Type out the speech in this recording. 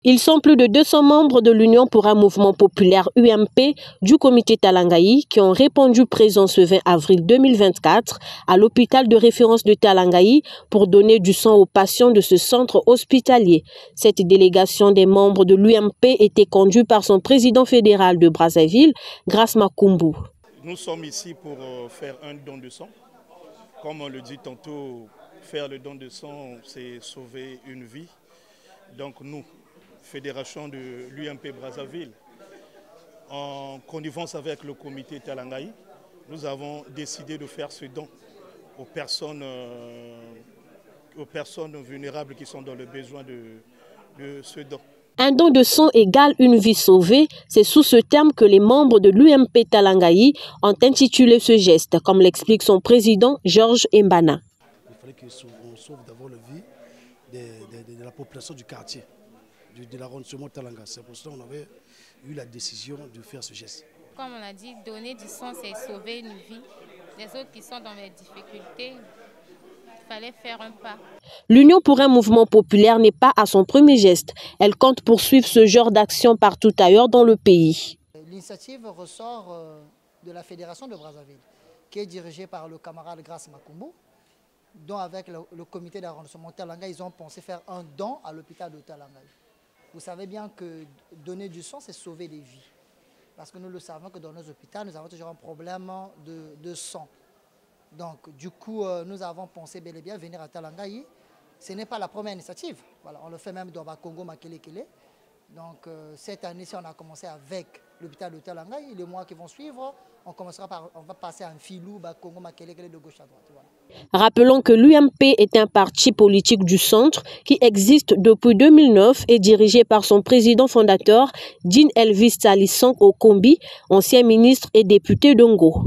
Ils sont plus de 200 membres de l'Union pour un mouvement populaire UMP du comité Talangaï qui ont répondu présent ce 20 avril 2024 à l'hôpital de référence de Talangaï pour donner du sang aux patients de ce centre hospitalier. Cette délégation des membres de l'UMP était conduite par son président fédéral de Brazzaville, Grace Makumbu. Nous sommes ici pour faire un don de sang. Comme on le dit tantôt, faire le don de sang, c'est sauver une vie. Donc nous, fédération de l'UMP Brazzaville, en connivence avec le comité Talangaï, nous avons décidé de faire ce don aux personnes vulnérables qui sont dans le besoin de ce don. Un don de sang égale une vie sauvée, c'est sous ce terme que les membres de l'UMP Talangaï ont intitulé ce geste, comme l'explique son président Georges Mbana. Il fallait qu'on sauve d'abord la vie de la population du quartier, de l'arrondissement Talanga. C'est pour ça qu'on avait eu la décision de faire ce geste. Comme on a dit, donner du sang, c'est sauver une vie. Les autres qui sont dans les difficultés, il fallait faire un pas. L'Union pour un mouvement populaire n'est pas à son premier geste. Elle compte poursuivre ce genre d'action partout ailleurs dans le pays. L'initiative ressort de la Fédération de Brazzaville, qui est dirigée par le camarade Grace Makumbu, dont avec le comité d'arrondissement Talanga, ils ont pensé faire un don à l'hôpital de Talanga. Vous savez bien que donner du sang, c'est sauver des vies. Parce que nous le savons que dans nos hôpitaux, nous avons toujours un problème de sang. Donc, du coup, nous avons pensé bel et bien venir à Talangaï. Ce n'est pas la première initiative. Voilà, on le fait même dans Congo Makelekele. Donc, cette année-ci, on a commencé avec l'hôpital de Talangaï. Les mois qui vont suivre, on va passer un filou Congo Makelekele de gauche à droite. Voilà. Rappelons que l'UMP est un parti politique du centre qui existe depuis 2009 et dirigé par son président fondateur, Dean Elvis Salisson Okombi, ancien ministre et député d'Ongo.